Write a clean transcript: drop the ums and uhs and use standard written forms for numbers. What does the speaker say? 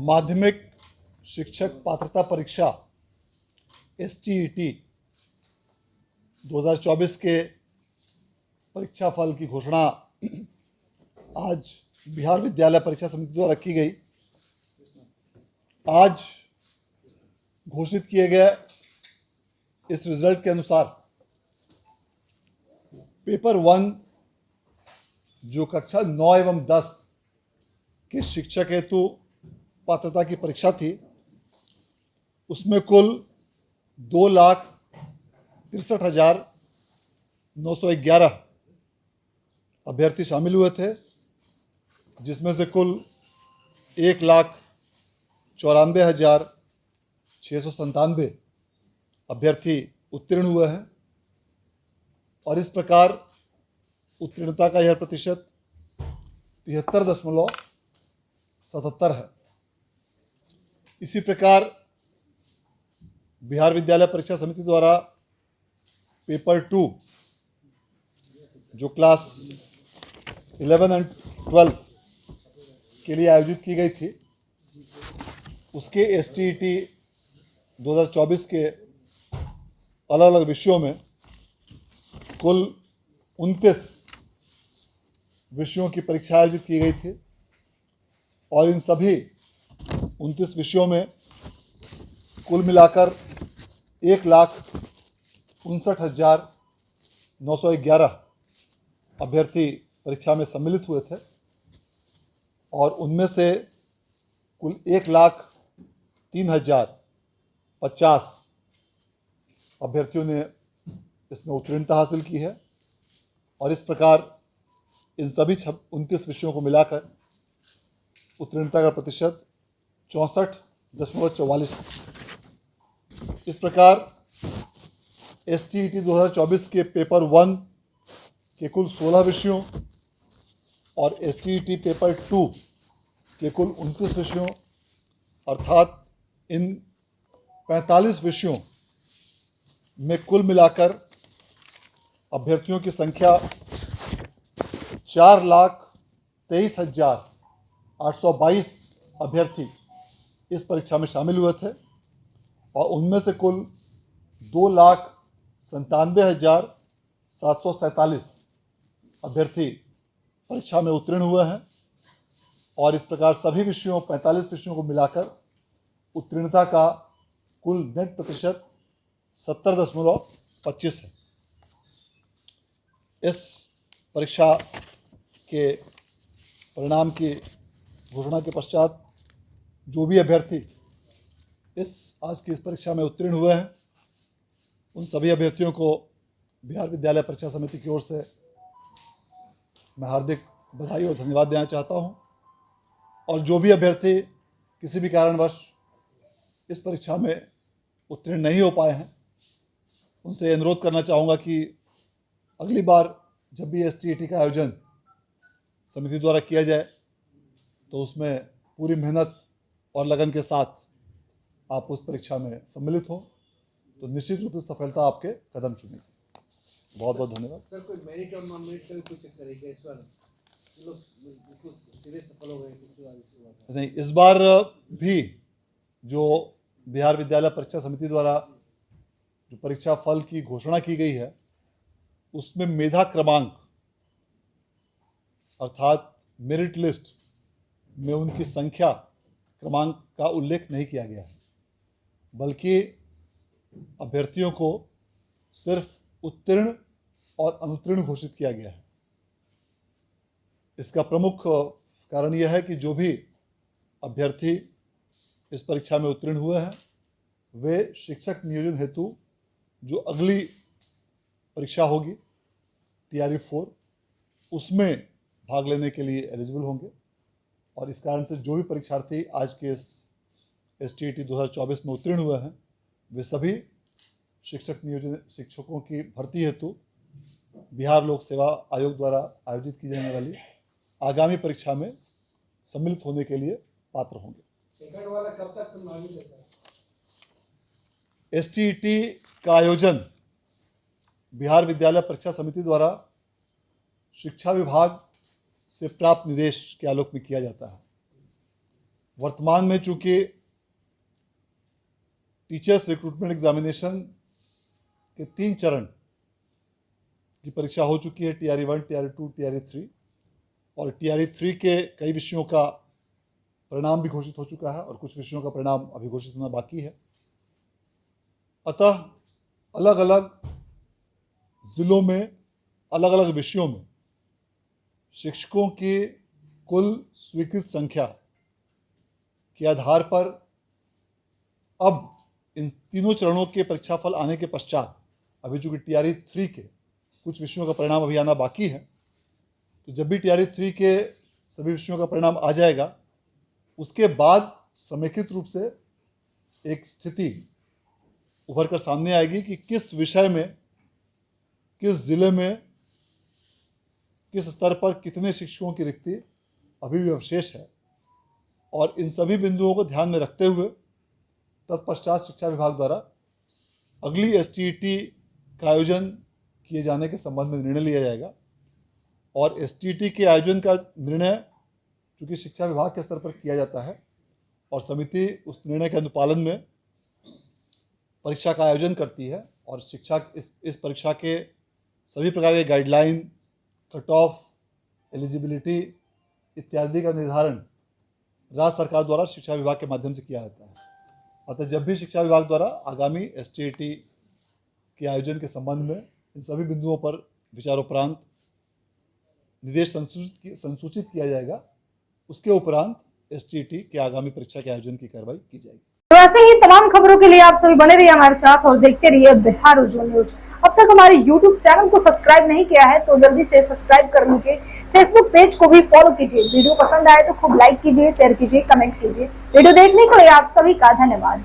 माध्यमिक शिक्षक पात्रता परीक्षा STET 2024 के परीक्षा फल की घोषणा आज बिहार विद्यालय परीक्षा समिति द्वारा की गई। आज घोषित किए गए इस रिजल्ट के अनुसार पेपर 1 जो कक्षा 9 एवं 10 के शिक्षक हेतु पात्रता की परीक्षा थी, उसमें कुल 2,63,911 अभ्यर्थी शामिल हुए थे, जिसमें से कुल 1,94,697 अभ्यर्थी उत्तीर्ण हुए हैं और इस प्रकार उत्तीर्णता का यह प्रतिशत 73.77 है। इसी प्रकार बिहार विद्यालय परीक्षा समिति द्वारा पेपर 2 जो क्लास 11 एंड 12 के लिए आयोजित की गई थी, उसके STET 2024 के अलग अलग विषयों में कुल 29 विषयों की परीक्षा आयोजित की गई थी और इन सभी 29 विषयों में कुल मिलाकर 1,59,911 अभ्यर्थी परीक्षा में सम्मिलित हुए थे और उनमें से कुल 1,03,050 अभ्यर्थियों ने इसमें उत्तीर्णता हासिल की है और इस प्रकार इन सभी 29 विषयों को मिलाकर उत्तीर्णता का प्रतिशत 64.44 है। इस प्रकार STET 2024 के पेपर 1 के कुल 16 विषयों और STET पेपर 2 के कुल 29 विषयों अर्थात इन 45 विषयों में कुल मिलाकर अभ्यर्थियों की संख्या 4,23,822 अभ्यर्थी इस परीक्षा में शामिल हुए थे और उनमें से कुल 2,97,747 अभ्यर्थी परीक्षा में उत्तीर्ण हुए हैं और इस प्रकार सभी विषयों 45 विषयों को मिलाकर उत्तीर्णता का कुल नेट प्रतिशत 70.25 है। इस परीक्षा के परिणाम की घोषणा के पश्चात जो भी अभ्यर्थी आज की इस परीक्षा में उत्तीर्ण हुए हैं, उन सभी अभ्यर्थियों को बिहार विद्यालय परीक्षा समिति की ओर से मैं हार्दिक बधाई और धन्यवाद देना चाहता हूं और जो भी अभ्यर्थी किसी भी कारणवश इस परीक्षा में उत्तीर्ण नहीं हो पाए हैं, उनसे अनुरोध करना चाहूँगा कि अगली बार जब भी STET का आयोजन समिति द्वारा किया जाए तो उसमें पूरी मेहनत और लगन के साथ आप उस परीक्षा में सम्मिलित हो तो निश्चित रूप से सफलता आपके कदम चूमेगी। बहुत बहुत धन्यवाद। सर, कोई मेरिट और नॉन मेरिट का भी कुछ चेक करेगा इस बार? लोग बिल्कुल सीधे सफल हो गए पिछली बार नहीं, इस बार भी जो बिहार विद्यालय परीक्षा समिति द्वारा जो परीक्षा फल की घोषणा की गई है, उसमें मेधा क्रमांक अर्थात मेरिट लिस्ट में उनकी संख्या क्रमांक का उल्लेख नहीं किया गया है, बल्कि अभ्यर्थियों को सिर्फ उत्तीर्ण और अनुत्तीर्ण घोषित किया गया है। इसका प्रमुख कारण यह है कि जो भी अभ्यर्थी इस परीक्षा में उत्तीर्ण हुए हैं, वे शिक्षक नियोजन हेतु जो अगली परीक्षा होगी TRE 4 उसमें भाग लेने के लिए एलिजिबल होंगे और इस कारण से जो भी परीक्षार्थी आज के इस STET 2024 में उत्तीर्ण हुए हैं, वे सभी शिक्षकों की भर्ती हेतु बिहार लोक सेवा आयोग द्वारा आयोजित की जाने वाली आगामी परीक्षा में सम्मिलित होने के लिए पात्र होंगे। सेकंड वाला कब तक संभावित है सर? STET का आयोजन बिहार विद्यालय परीक्षा समिति द्वारा शिक्षा विभाग से प्राप्त निर्देश के आलोक में किया जाता है वर्तमान में चूंकि टीचर्स रिक्रूटमेंट एग्जामिनेशन के 3 चरण की परीक्षा हो चुकी है, TRE 1, TRE 2, TRE 3, और TRE 3 के कई विषयों का परिणाम भी घोषित हो चुका है और कुछ विषयों का परिणाम अभी घोषित होना बाकी है। अतः अलग अलग जिलों में अलग अलग विषयों में शिक्षकों की कुल स्वीकृत संख्या के आधार पर अब इन तीनों चरणों के परीक्षाफल आने के पश्चात अभी चूंकि TRE 3 के कुछ विषयों का परिणाम अभी आना बाकी है, तो जब भी TRE 3 के सभी विषयों का परिणाम आ जाएगा, उसके बाद समेकित रूप से एक स्थिति उभर कर सामने आएगी कि किस विषय में, किस जिले में, किस स्तर पर कितने शिक्षकों की रिक्ति अभी भी अवशेष है। और इन सभी बिंदुओं को ध्यान में रखते हुए तत्पश्चात शिक्षा विभाग द्वारा अगली STET का आयोजन किए जाने के संबंध में निर्णय लिया जाएगा। और STET के आयोजन का निर्णय चूँकि शिक्षा विभाग के स्तर पर किया जाता है और समिति उस निर्णय के अनुपालन में परीक्षा का आयोजन करती है, और शिक्षा इस परीक्षा के सभी प्रकार के गाइडलाइन, कट ऑफ, एलिजिबिलिटी इत्यादि का निर्धारण राज्य सरकार द्वारा शिक्षा विभाग के माध्यम से किया जाता है। अतः जब भी शिक्षा विभाग द्वारा आगामी STET के आयोजन के संबंध में इन सभी बिंदुओं पर विचारोपरांत निर्देश संसूचित किया जाएगा, उसके उपरांत STET के आगामी परीक्षा के आयोजन की कार्रवाई की जाएगी। तो ऐसे ही तमाम खबरों के लिए आप सभी बने रहिए हमारे साथ और देखते रहिए बिहार उज्जवल न्यूज। अब तक हमारे YouTube चैनल को सब्सक्राइब नहीं किया है तो जल्दी से सब्सक्राइब कर लीजिए। Facebook पेज को भी फॉलो कीजिए। वीडियो पसंद आए तो खूब लाइक कीजिए, शेयर कीजिए, कमेंट कीजिए। वीडियो देखने के लिए आप सभी का धन्यवाद।